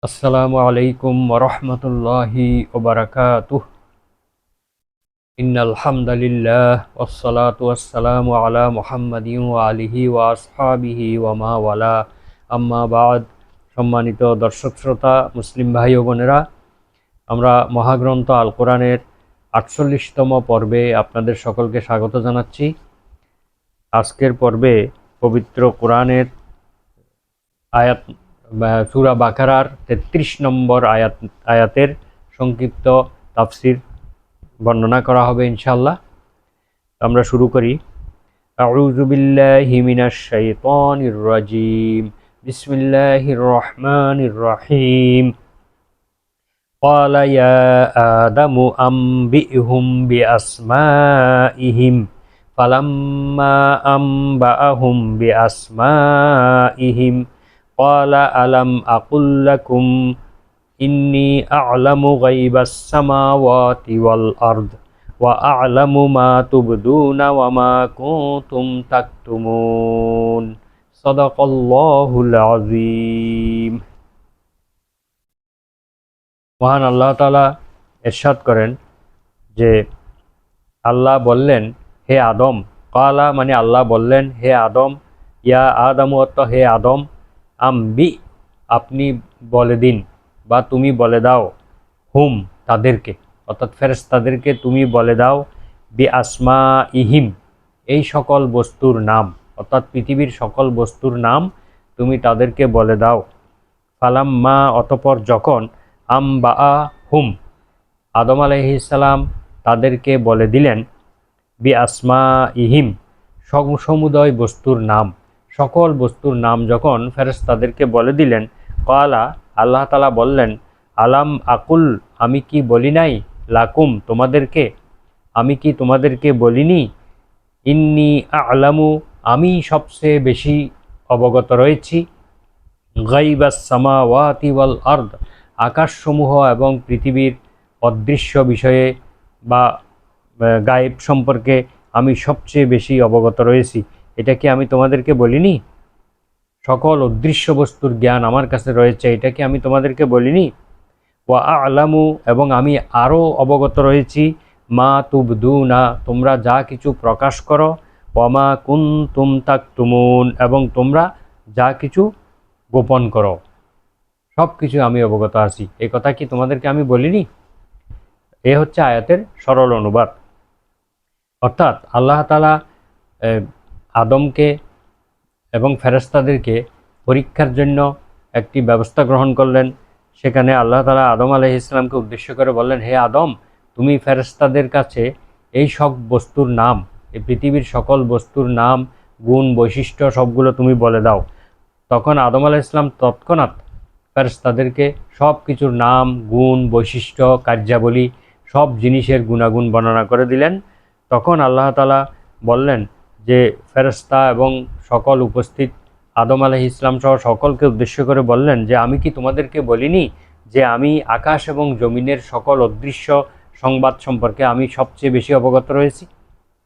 আসসালামু আলাইকুম ওয়া রাহমাতুল্লাহি ওয়া বারাকাতুহু। ইন্নাল হামদালিল্লাহ ওয়াসসালাতু ওয়াসসালামু আলা মুহাম্মাদিন ওয়া আলিহি ওয়া আসহাবিহি ওয়া মা ওয়ালা, আম্মা বাদ। সম্মানিত দর্শক শ্রোতা, মুসলিম ভাই ও বোনেরা, আমরা মহাগ্রন্থ আল কোরআনের ৪৮তম পর্বে আপনাদের সকলকে স্বাগত জানাচ্ছি। আজকের পর্বে পবিত্র কোরআনের আয়াত সূরা বাকারার ৩৩ নম্বর আয়াতের সংক্ষিপ্ত তাফসির বর্ণনা করা হবে ইনশাআল্লাহ। আমরা শুরু করি। আউযু বিল্লাহি মিনাশ শাইতানির রাজীম। বিসমিল্লাহির রহমানির রহিম। ক্বালা ইয়া আদামু আম্বিহুম বিআসমাইহিম ফালাম্মা আম্বাআহুম বিআসমাইহিম ক্বালা আলাম আকুল লাকুম ইন্নী আ'লামু গায়বাস সামাওয়াতি ওয়াল আরদ ওয়া আ'লামু মা তুবদুনা ওয়া মা কুনতুম তাকতুমুন। সাদাকাল্লাহুল আযীম। মহান আল্লাহ তাআলা ইরশাদ করেন যে আল্লাহ বললেন, হে আদম। ক্বালা মানে আল্লাহ বললেন, হে আদম। ইয়া আদম অর্থ হে আদম। আম্বি আপনি বলে দিন বা তুমি বলে দাও, হুম তাদেরকে অর্থাৎ ফেরেশতাদেরকে তুমি বলে দাও, বি আসমা ইহিম এই সকল বস্তুর নাম অর্থাৎ পৃথিবীর সকল বস্তুর নাম তুমি তাদেরকে বলে দাও। ফালাম্মা অতপর যখন আম্বা হুম আদম আলাইহিস সালাম তাদেরকে বলে দিলেন, বি আসমা ইহিম সমুদয় বস্তুর নাম, সকল বস্তুর নাম যখন ফেরেশতাদেরকে বলে দিলেন, ক্বালা আল্লাহ তাআলা বললেন, আলাম আকুল আমি কি বলি নাই, লাকুম তোমাদেরকে আমি কি তোমাদেরকে বলিনি, ইন্নী আ'লামু আমি সবচেয়ে বেশি অবগত রয়েছি, গায়বাস সামাওয়াতি ওয়াল আরদ আকাশসমূহ এবং পৃথিবীর অদৃশ্য বিষয়ে বা গায়েব সম্পর্কে আমি সবচেয়ে বেশি অবগত রয়েছি। এটা কি আমি তোমাদেরকে বলিনি? সকল অদৃশ্য বস্তুর জ্ঞান আমার কাছে রয়েছে, এটা কি আমি তোমাদেরকে বলিনি? ওয়া আ'লামু এবং আমি আরও অবগত রয়েছি, মা তুবদুনা তোমরা যা কিছু প্রকাশ করো, ওয়া মা কুনতুম তাকতুমুন এবং তোমরা যা কিছু গোপন করো, সব কিছু আমি অবগত আছি। এই কথা কি তোমাদেরকে আমি বলিনি? এ হচ্ছে আয়াতের সরল অনুবাদ। অর্থাৎ আল্লাহ তাআলা আদমকে এবং ফেরেশতাদেরকে পরীক্ষার জন্য একটি ব্যবস্থা গ্রহণ করলেন। সেখানে আল্লাহ তাআলা আদম আলাইহিস সালামকে উদ্দেশ্য করে বললেন, হে আদম তুমি ফেরেশতাদের কাছে এই সব বস্তুর নাম, এই পৃথিবীর সকল বস্তুর নাম, গুণ, বৈশিষ্ট্য সবগুলো তুমি বলে দাও। তখন আদম আলাইহিস সালাম তৎক্ষণাৎ ফেরেশতাদেরকে সব কিছুর নাম, গুণ, বৈশিষ্ট্য, কার্যাবলী সব জিনিসের গুণাগুণ বর্ণনা করে দিলেন। তখন আল্লাহ তাআলা বললেন যে ফেরেশতা এবং সকল উপস্থিত আদম আলাইহিস সালাম সহ সকলকে উদ্দেশ্য করে বললেন যে আমি কি তোমাদেরকে বলিনি যে আমি আকাশ এবং জমিনের সকল অদৃশ্য সংবাদ সম্পর্কে আমি সবচেয়ে বেশি অবগত রয়েছি,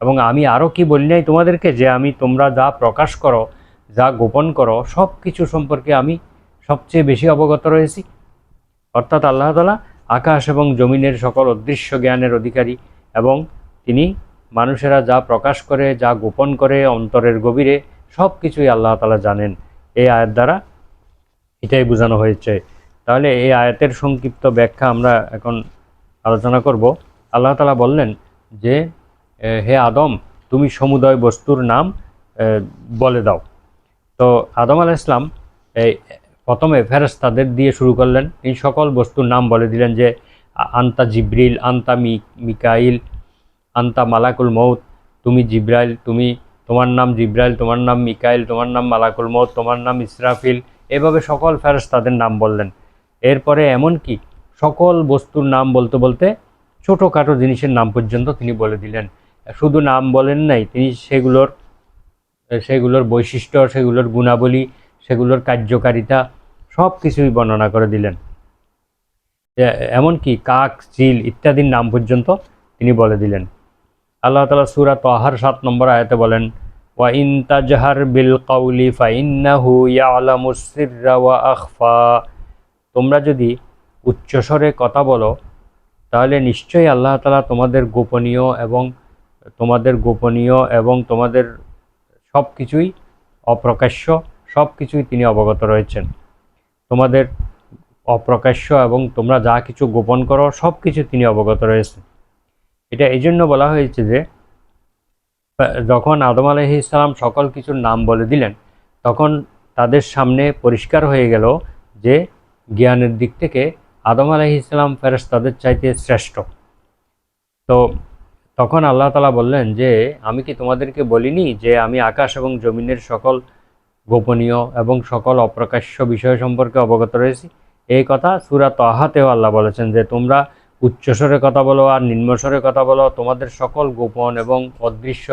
এবং আমি আরও কি বলি নাই তোমাদেরকে যে আমি তোমরা যা প্রকাশ করো, যা গোপন করো সব কিছু সম্পর্কে আমি সবচেয়ে বেশি অবগত রয়েছি। অর্থাৎ আল্লাহ তাআলা আকাশ এবং জমিনের সকল অদৃশ্য জ্ঞানের অধিকারী, এবং তিনি মানুষেরা যা প্রকাশ করে, যা গোপন করে অন্তরের গভীরে সব কিছুই আল্লাহ তাআলা জানেন। এই আয়াত দ্বারা এটাই বোঝানো হয়েছে। তাহলে এই আয়াতের সংক্ষিপ্ত ব্যাখ্যা আমরা এখন আলোচনা করব। আল্লাহ তাআলা বললেন যে হে আদম তুমি সমুদয় বস্তুর নাম বলে দাও। তো আদম আলাইহিস সালাম এই প্রথমে ফেরেশতাদের দিয়ে শুরু করলেন। এই সকল বস্তুর নাম বলে দিলেন যে আন্তা জিব্রিল, আন্তা মিকাইল, আন্তা মালাকুল মউত, তুমি জিব্রাইল, তোমার নাম জিব্রাইল, তোমার নাম মিকাইল, তোমার নাম মালাকুল মউত, তোমার নাম ইসরাফিল। এভাবে সকল ফেরেশতাদের নাম বললেন। এরপরে এমনকি সকল বস্তুর নাম বলতে বলতে ছোটোখাটো জিনিসের নাম পর্যন্ত তিনি বলে দিলেন। শুধু নাম বলেন নাই, তিনি সেগুলোর বৈশিষ্ট্য, সেগুলোর গুণাবলী, সেগুলোর কার্যকারিতা সব কিছুই বর্ণনা করে দিলেন। এমনকি কাক, চিল ইত্যাদির নাম পর্যন্ত তিনি বলে দিলেন। আল্লাহ তাআলা সূরা তাহার ৭ নম্বর আয়াতে বলেন, ওয়া ইন তাজহার বিল কাউলি ফাইন্নাহু ইয়ালামুস সিররা ওয়া আখফা। তোমরা যদি উচ্চস্বরে কথা বলো তাহলে নিশ্চয়ই আল্লাহ তাআলা তোমাদের গোপনীয় এবং তোমাদের সব কিছুই অপ্রকাশ্য সব কিছুই তিনি অবগত রয়েছেন। তোমাদের অপ্রকাশ্য এবং তোমরা যা কিছু গোপন করো সব কিছু তিনি অবগত রয়েছেন। এটা এই জন্য বলা হয়েছে যে যখন আদম আলাইহিস সালাম সকল কিছুর নাম বলে দিলেন তখন তাদের সামনে পরিষ্কার হয়ে গেল যে জ্ঞানের দিক থেকে আদম আলাইহিস সালাম ফেরেশতাদের চাইতে শ্রেষ্ঠ। তো তখন আল্লাহ তাআলা বললেন যে আমি কি তোমাদেরকে বলিনি যে আমি আকাশ এবং জমিনের সকল গোপনীয় এবং সকল অপ্রকাশ্য বিষয় সম্পর্কে অবগত রয়েছি। এই কথা সূরা তাহাতেও আল্লাহ বলেছেন যে তোমরা উচ্চস্বরে কথা বলো আর নিম্নস্বরে কথা বলো, তোমাদের সকল গোপন এবং অদৃশ্য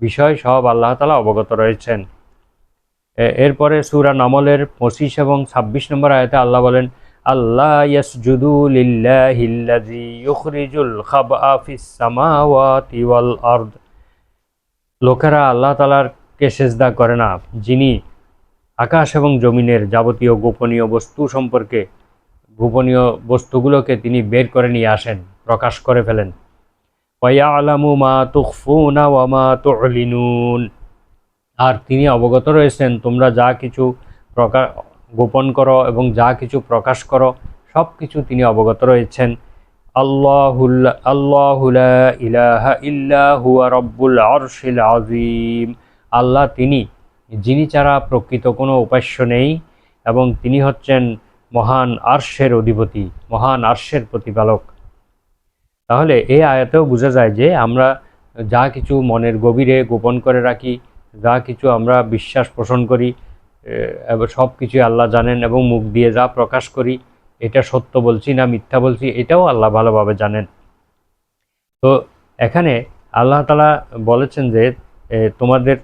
বিষয় সব আল্লাহ তাআলা অবগত রয়েছেন। এরপরে সূরা নামলের 25 এবং 26 নম্বর আয়াতে আল্লাহ বলেন আল্লাহ ইয়াসজুদু লিল্লাহিল্লাযী ইউখরিজুল খাবআ ফিস সামাওয়াতি ওয়াল আরদ। লোকেরা আল্লাহ তাআলাকে সিজদা করে না যিনি আকাশ এবং জমিনের যাবতীয় গোপনীয় বস্তু সম্পর্কে গোপনীয় বস্তুগুলোকে তিনি বের করে নিয়ে আসেন, প্রকাশ করে ফেলেন। ওয়া ইয়ালামু মা তুখফুনা ওয়া মা তু'লিনুন। আর তিনি অবগত রয়েছেন তোমরা যা কিছু গোপন করো এবং যা কিছু প্রকাশ করো সব কিছু তিনি অবগত রয়েছেন। আল্লাহু লা ইলাহা ইল্লা হুয়া রাব্বুল আরশিল আযীম। আল্লাহ তিনি যিনি ছাড়া প্রকৃত কোনো উপাস্য নেই এবং তিনি হচ্ছেন মহান আরশের অধিপতি, মহান আরশের প্রতিপালক। তাহলে এই আয়াতেও বোঝা যায় যে আমরা যা কিছু মনের গভীরে গোপন করে রাখি, যা কিছু আমরা বিশ্বাস পোষণ করি, সব কিছুই আল্লাহ জানেন এবং মুখ দিয়ে যা প্রকাশ করি এটা সত্য বলছি না মিথ্যা বলছি এটাও আল্লাহ ভালোভাবে জানেন। তো এখানে আল্লাহ তাআলা বলেছেন যে তোমাদের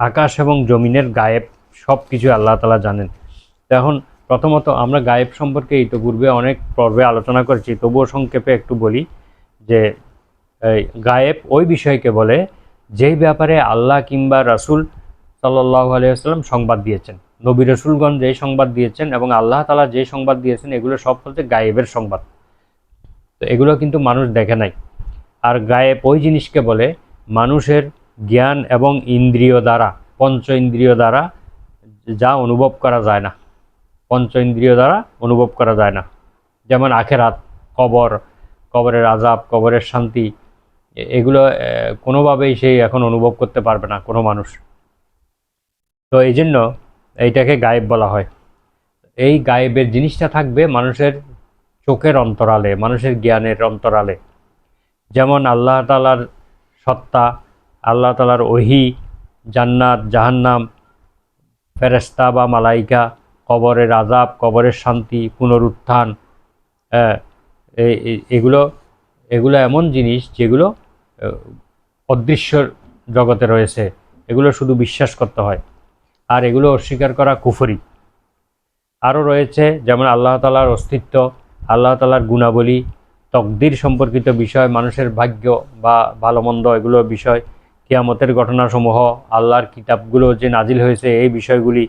আকাশ এবং জমিনের গায়েব সব কিছু আল্লাহ তাআলা জানেন। তো এখন প্রথমত আমরা গায়েব সম্পর্কে ইতিপূর্বে অনেক পর্বে আলোচনা করেছি, তবুও সংক্ষেপে একটু বলি যে গায়েব ওই বিষয়কে বলে যেই ব্যাপারে আল্লাহ কিংবা রাসূল সাল্লাল্লাহু আলাইহি ওয়াসাল্লাম সংবাদ দিয়েছেন, নবী রাসূলগণ যেই সংবাদ দিয়েছেন এবং আল্লাহ তাআলা যেই সংবাদ দিয়েছেন এগুলো সব হচ্ছে গায়েবের সংবাদ। তো এগুলো কিন্তু মানুষ দেখে নাই। আর গায়েব ওই জিনিসকে বলে মানুষের জ্ঞান এবং ইন্দ্রিয় দ্বারা, পঞ্চ ইন্দ্রিয় দ্বারা যা অনুভব করা যায় না, পঞ্চ ইন্দ্রিয় দ্বারা অনুভব করা যায় না। যেমন আখেরাত, কবরের আযাব, কবরের শান্তি, এগুলো কোনোভাবেই সেই এখন অনুভব করতে পারবে না কোনো মানুষ। তো এই জন্য এইটাকে গায়েব বলা হয়। এই গায়েবের জিনিসটা থাকবে মানুষের চোখের অন্তরালে, মানুষের জ্ঞানের অন্তরালে। যেমন আল্লাহ তাআলার সত্তা, আল্লাহ তাআলার ওহী, জান্নাত, জাহান্নাম, ফেরেশতা বা মালাইকা, কবরের আযাব, কবরের শান্তি, পুনরুত্থান, এগুলো এমন জিনিস যেগুলো অদৃশ্য জগতে রয়েছে, এগুলো শুধু বিশ্বাস করতে হয়, আর এগুলো অস্বীকার করা কুফরি। আরও রয়েছে যেমন আল্লাহ তাআলার অস্তিত্ব, আল্লাহ তাআলার গুণাবলী, তকদির সম্পর্কিত বিষয়, মানুষের ভাগ্য বা ভালো মন্দ এগুলোর বিষয়, কিয়ামতের ঘটনাসমূহ, আল্লাহর কিতাবগুলো যে নাজিল হয়েছে এই বিষয়গুলি,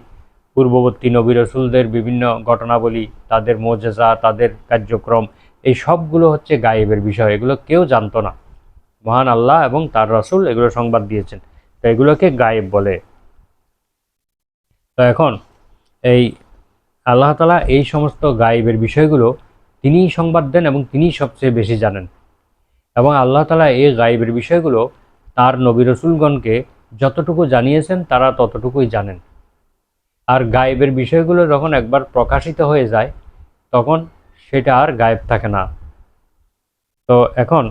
পূর্ববর্তী নবী রাসূলদের বিভিন্ন ঘটনাবলী, তাদের মুজিজা, তাদের কার্যক্রম, এই সবগুলো হচ্ছে গায়েবের বিষয়। এগুলো কেউ জানতো না, মহান আল্লাহ এবং তার রাসূল এগুলো সংবাদ দিয়েছেন, তো এগুলোকে গায়েব বলে। তো এখন এই আল্লাহ তাআলা এই সমস্ত গায়েবের বিষয়গুলো তিনিই সংবাদ দেন এবং তিনিই সবচেয়ে বেশি জানেন। এবং আল্লাহ তাআলা এই গায়েবের বিষয়গুলো তার নবী রাসূলগণকে যতটুকু জানিয়েছেন তারা ততটুকুই জানেন। আর গায়েবের বিষয়গুলো যখন একবার প্রকাশিত হয়ে যায় তখন সেটা আর গায়েব থাকে না। তো এখন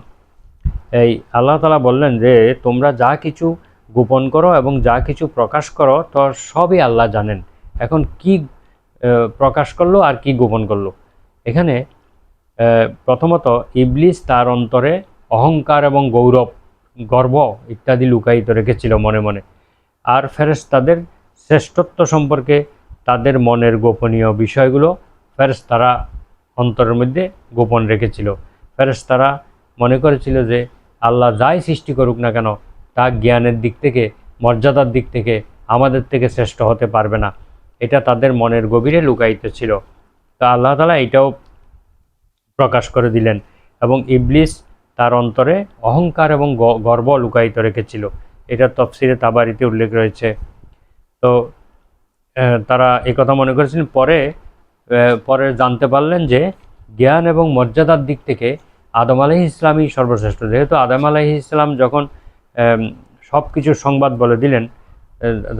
এই আল্লাহ তাআলা বললেন যে তোমরা যা কিছু গোপন করো এবং যা কিছু প্রকাশ করো তো সবই আল্লাহ জানেন। এখন কি প্রকাশ করলো আর কি গোপন করলো, এখানে প্রথমত ইবলিস তার অন্তরে অহংকার এবং গর্ব ইত্যাদি লুকায়িত রেখেছিল মনে মনে। আর ফেরেশতাদের শ্রেষ্ঠত্ব সম্পর্কে তাদের মনের গোপনীয় বিষয়গুলো ফেরেশতারা অন্তরের মধ্যে গোপন রেখেছিল। ফেরেশতারা মনে করেছিল যে আল্লাহ যাই সৃষ্টি করুক না কেন তা জ্ঞানের দিক থেকে, মর্যাদার দিক থেকে আমাদের থেকে শ্রেষ্ঠ হতে পারবে না, এটা তাদের মনের গভীরে লুকায়িত ছিল। তো আল্লাহ তাআলা এটাও প্রকাশ করে দিলেন এবং ইবলিস তার অন্তরে অহংকার এবং গর্ব লুকায়িত রেখেছিল। এটা তফসিরে তাবারিতে উল্লেখ রয়েছে। তো তারা এই কথা মনে করেছিলেন, পরে জানতে পারলেন যে জ্ঞান এবং মর্যাদার দিক থেকে আদম আলাইহিস ইসলামই সর্বশ্রেষ্ঠ। যেহেতু আদম আলাইহিস ইসলাম যখন সব কিছুর সংবাদ বলে দিলেন,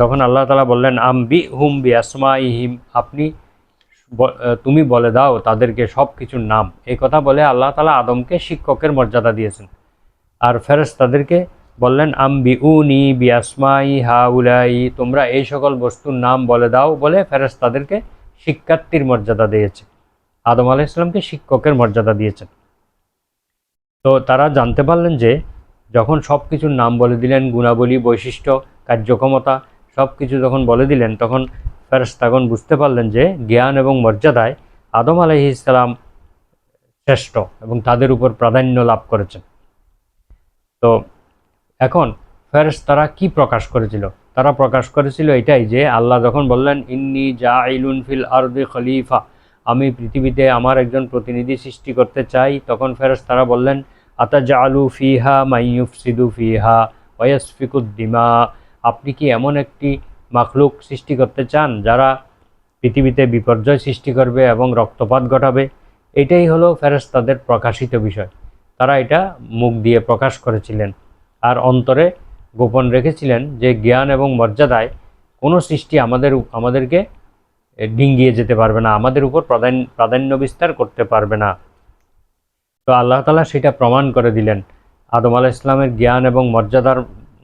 যখন আল্লাহ তাআলা বললেন আম্বি হুম বি আসমাইহিম, তুমি বলে দাও তাদেরকে সব কিছুর নাম, এই কথা বলে আল্লাহ তাআলা আদমকে শিক্ষকের মর্যাদা দিয়েছেন। আর ফেরেশতাদেরকে বললেন আম্বিউনি বিআসমাই হাউলাই, তোমরা এই সকল বস্তুর নাম বলে দাও বলে ফেরেশতাদেরকে শিক্ষার্থীর মর্যাদা দিয়েছে। আদম আলাইহিস সালামকে শিক্ষকের মর্যাদা দিয়েছেন। তো তারা জানতে পারলেন যে যখন সব কিছুর নাম বলে দিলেন, গুণাবলী, বৈশিষ্ট্য, কার্যক্ষমতা সব কিছু যখন বলে দিলেন, তখন ফেরেশতাগণ বুঝতে পারলেন যে জ্ঞান এবং মর্যাদায় আদম আলাইহিস সালাম শ্রেষ্ঠ এবং তাদের উপর প্রাধান্য লাভ করেছেন। তো এখন ফেরেশতারা কি প্রকাশ করেছিল? তারা প্রকাশ করেছিল এটাই যে আল্লাহ যখন বললেন ইন্নী জাইলুন ফিল আরদি খলিফা, আমি পৃথিবীতে আমার একজন প্রতিনিধি সৃষ্টি করতে চাই, তখন ফেরেশতারা বললেন আতাজালু ফিহা মাইয়ুফসিদু ফিহা ওয়াসফিকুদ দিমা, আপনি কি এমন একটি মাখলুক সৃষ্টি করতে চান যারা পৃথিবীতে বিপর্যয় সৃষ্টি করবে এবং রক্তপাত ঘটাবে? এটাই হলো ফেরেশতাদের প্রকাশিত বিষয়। তারা এটা মুখ দিয়ে প্রকাশ করেছিলেন আর অন্তরে গোপন রেখেছিলেন যে জ্ঞান এবং মর্যাদায় কোনো সৃষ্টি আমাদেরকে ডিঙ্গিয়ে যেতে পারবে না, আমাদের উপর প্রাধান্য বিস্তার করতে পারবে না। তো আল্লাহ তাআলা সেটা প্রমাণ করে দিলেন। আদম আলাইহিস সালামের জ্ঞান এবং মর্যাদার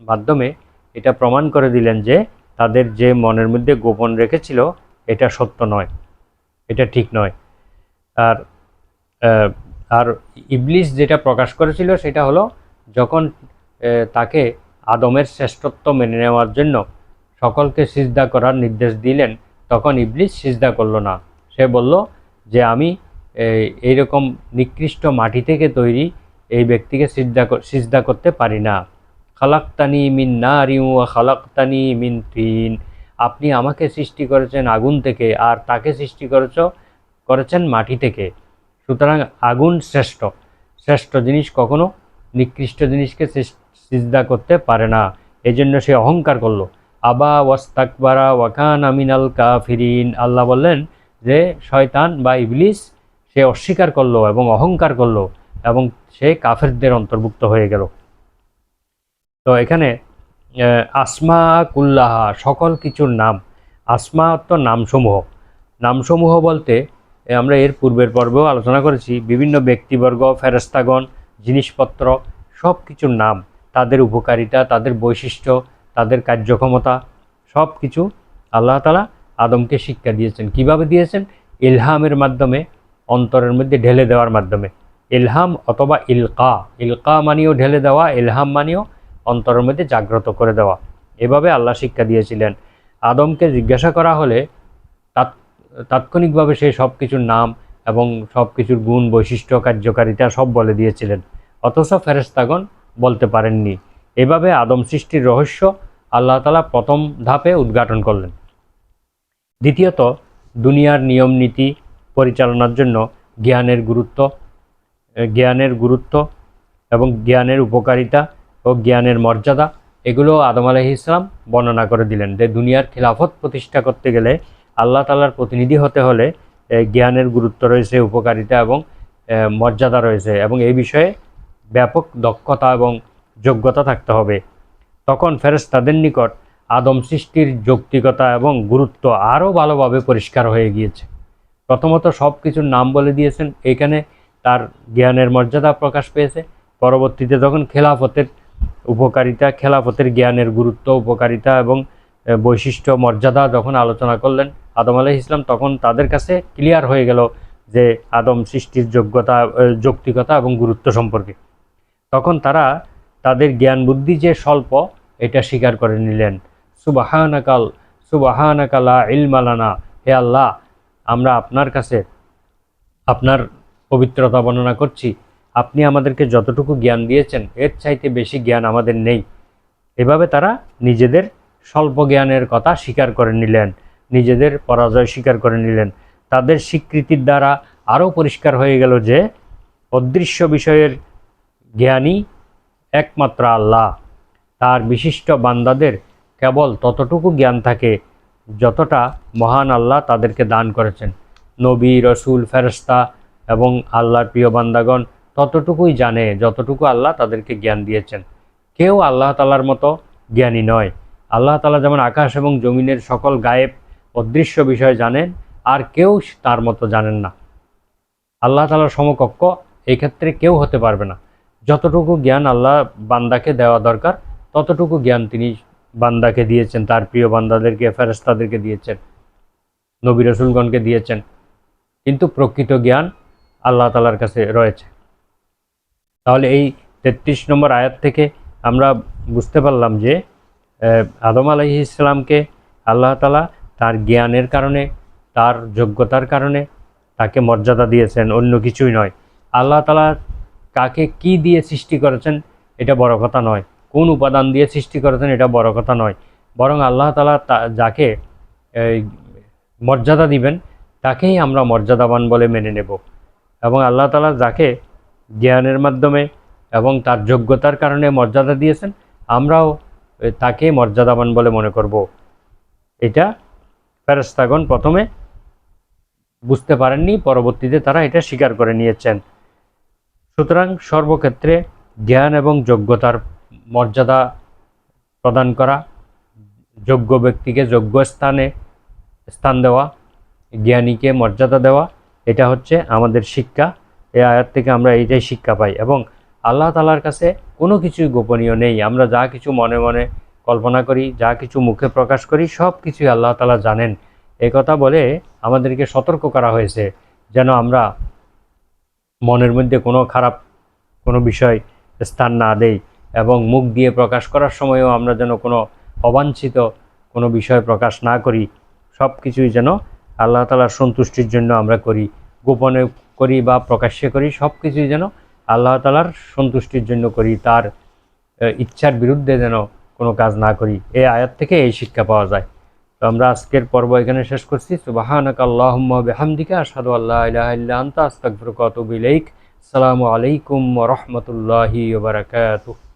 মাধ্যমে এটা প্রমাণ করে দিলেন যে তাদের যে মনের মধ্যে গোপন রেখেছিল এটা সত্য নয়, এটা ঠিক নয়। আর আর ইবলিস যেটা প্রকাশ করেছিল সেটা হলো যখন তাকে আদমের শ্রেষ্ঠত্ব মেনে নেওয়ার জন্য সকলকে সিজদা করার নির্দেশ দিলেন, তখন ইবলিস সিজদা করল না। সে বলল যে আমি এইরকম নিকৃষ্ট মাটি থেকে তৈরি এই ব্যক্তিকে সিজদা করতে পারি না। খালাকতানি মিন নারিন ওয়া খালাকতানি মিন তিন, আপনি আমাকে সৃষ্টি করেছেন আগুন থেকে আর তাকে সৃষ্টি করেছেন মাটি থেকে। সুতরাং আগুন শ্রেষ্ঠ জিনিস কখনো নিকৃষ্ট জিনিসকে সিজদা করতে পারে না। এই জন্য সে অহংকার করলো। আবা ওয়াস্তাকবারা ওয়াকানা মিনাল কাফিরিন, আল্লাহ বললেন যে শয়তান বা ইবলিস সে অস্বীকার করলো এবং অহংকার করলো এবং সে কাফেরদের অন্তর্ভুক্ত হয়ে গেল। তো এখানে আসমা কুল্লাহা, সকল কিছুর নাম। আসমা অর্থ নামসমূহ বলতে আমরা এর পূর্বের পর্বেও আলোচনা করেছি, বিভিন্ন ব্যক্তিবর্গ, ফেরেশতাগণ, জিনিসপত্র সব কিছুর নাম, তাদের উপকারিতা, তাদের বৈশিষ্ট্য, তাদের কার্যক্ষমতা সব কিছু আল্লাহ তাআলা আদমকে শিক্ষা দিয়েছেন। কিভাবে দিয়েছেন? ইলহামের মাধ্যমে, অন্তরের মধ্যে ঢেলে দেওয়ার মাধ্যমে। ইলহাম অথবা ইলকা মানিও ঢেলে দেওয়া, ইলহাম মানিও অন্তরের মধ্যে জাগ্রত করে দেওয়া। এভাবে আল্লাহ শিক্ষা দিয়েছিলেন। আদমকে জিজ্ঞাসা করা হলে তাৎক্ষণিকভাবে সে সব কিছুর নাম এবং সব কিছুর গুণ, বৈশিষ্ট্য, কার্যকারিতা সব বলে দিয়েছিলেন, অথচ ফেরেশতাগণ বলতে পারেননি। এভাবে আদম সৃষ্টির রহস্য আল্লাহ তাআলা প্রথম ধাপে উদ্ঘাটন করলেন। দ্বিতীয়ত, দুনিয়ার নিয়ম নীতি পরিচালনার জন্য জ্ঞানের গুরুত্ব এবং জ্ঞানের উপকারিতা ও জ্ঞানের মর্যাদা এগুলো আদম আলাইহিস সালাম বর্ণনা করে দিলেন। যে দুনিয়ার খিলাফত প্রতিষ্ঠা করতে গেলে, আল্লাহ তাআলার প্রতিনিধি হতে হলে জ্ঞানের গুরুত্ব রয়েছে, উপকারিতা এবং মর্যাদা রয়েছে এবং এই বিষয়ে ব্যাপক দক্ষতা এবং যোগ্যতা থাকতে হবে। তখন ফেরেশতাদের নিকট আদম সৃষ্টির যৌক্তিকতা এবং গুরুত্ব আরও ভালোভাবে পরিষ্কার হয়ে গিয়েছে। প্রথমত সব কিছুর নাম বলে দিয়েছেন, এখানে তার জ্ঞানের মর্যাদা প্রকাশ পেয়েছে। পরবর্তীতে যখন খেলাফতের উপকারিতা, খেলাফতের জ্ঞানের গুরুত্ব, উপকারিতা এবং বৈশিষ্ট্য, মর্যাদা যখন আলোচনা করলেন আদম আলাইহিস সালাম, তখন তাদের কাছে ক্লিয়ার হয়ে গেল যে আদম সৃষ্টির যৌক্তিকতা এবং গুরুত্ব সম্পর্কে। তখন তারা তাদের জ্ঞান বুদ্ধি যে স্বল্প এটা স্বীকার করে নিলেন। সুবহানাকা লা ইলমা লানা, হে আল্লাহ, আমরা আপনার কাছে আপনার পবিত্রতা বর্ণনা করছি। আপনি আমাদেরকে যতটুকু জ্ঞান দিয়েছেন এর চাইতে বেশি জ্ঞান আমাদের নেই। এভাবে তারা নিজেদের স্বল্প জ্ঞানের কথা স্বীকার করে নিলেন, নিজেদের পরাজয় স্বীকার করে নিলেন। তাদের স্বীকৃতির দ্বারা আরও পরিষ্কার হয়ে গেল যে অদৃশ্য বিষয়ের জ্ঞানী একমাত্র আল্লাহ। তার বিশিষ্ট বান্দাদের কেবল ততটুকু জ্ঞান থাকে যতটা মহান আল্লাহ তাদেরকে দান করেছেন। নবী, রসুল, ফেরেশতা এবং আল্লাহর প্রিয় বান্দাগণ ততটুকুই জানে যতটুকু আল্লাহ তাদেরকে জ্ঞান দিয়েছেন। কেউ আল্লাহ তাআলার মতো জ্ঞানী নয়। আল্লাহ তাআলা যেমন আকাশ এবং জমিনের সকল গায়েব অদৃশ্য বিষয় জানেন, আর কেউ তার মতো জানেন না। আল্লাহ তাআলার সমকক্ষ এই ক্ষেত্রে কেউ হতে পারবে না। যতটুকু জ্ঞান আল্লাহ বান্দাকে দেওয়া দরকার ততটুকু জ্ঞান তিনি বান্দাকে দিয়েছেন, তার প্রিয় বান্দাদেরকে, ফেরেশতাদেরকে দিয়েছেন, নবী রসুলগণকে দিয়েছেন। কিন্তু প্রকৃত জ্ঞান আল্লাহ তাআলার কাছে রয়েছে। তাহলে এই ৩৩ নম্বর আয়াত থেকে আমরা বুঝতে পারলাম যে আদম আলাইহিস সালামকে আল্লাহ তাআলা তার জ্ঞানের কারণে, তার যোগ্যতার কারণে তাকে মর্যাদা দিয়েছেন, অন্য কিছুই নয়। আল্লাহ তাআলা কাকে কি দিয়ে সৃষ্টি করেছেন এটা বড় কথা নয়, কোন উপাদান দিয়ে সৃষ্টি করেছেন এটা বড় কথা নয়, বরং আল্লাহ তাআলা যাকে মর্যাদা দিবেন তাকেই আমরা মর্যাদাবান বলে মেনে নেব। এবং আল্লাহ তাআলা যাকে জ্ঞানের মাধ্যমে এবং তার যোগ্যতার কারণে মর্যাদা দিয়েছেন, আমরাও তাকে মর্যাদাবান বলে মনে করব। এটা ফেরেশতাগণ প্রথমে বুঝতে পারেননি, পরবর্তীতে তারা এটা স্বীকার করে নিয়েছেন। সুতরাং সর্বক্ষেত্রে জ্ঞান এবং যোগ্যতার মর্যাদা প্রদান করা, যোগ্য ব্যক্তিকে যোগ্য স্থান দেওয়া, জ্ঞানীকে মর্যাদা দেওয়া, এটা হচ্ছে আমাদের শিক্ষা। এই আয়াত থেকে আমরা এইটাই শিক্ষা পাই। এবং আল্লাহ তাআলার কাছে কোনো কিছুই গোপনীয় নেই। আমরা যা কিছু মনে মনে কল্পনা করি, যা কিছু মুখে প্রকাশ করি, সব কিছুই আল্লাহ তাআলা জানেন। এই কথা বলে আমাদেরকে সতর্ক করা হয়েছে যেন আমরা মনের মধ্যে কোনো খারাপ কোনো বিষয় স্থান না দেই, এবং মুখ দিয়ে প্রকাশ করার সময়ও আমরা যেন কোনো অবাঞ্ছিত কোনো বিষয় প্রকাশ না করি। সব কিছুই যেন আল্লাহ তাআলার সন্তুষ্টির জন্য আমরা করি, গোপনে করি বা প্রকাশ্যে করি, সব কিছুই যেন আল্লাহ তাআলার সন্তুষ্টির জন্য করি, তার ইচ্ছার বিরুদ্ধে যেন কোনো কাজ না করি। এই আয়াত থেকে এই শিক্ষা পাওয়া যায়। তো আমরা আজকের পর্ব এখানে শেষ করছি। সুবহানাকা আল্লাহুম্মা ওয়া বিহামদিকা আশহাদু আল্লা ইলাহা ইল্লা আনতা আস্তাগফিরুকা ওয়া আতুবু ইলাইক। আসসালামু আলাইকুম ওয়া রাহমাতুল্লাহি ওয়া বারাকাতুহু।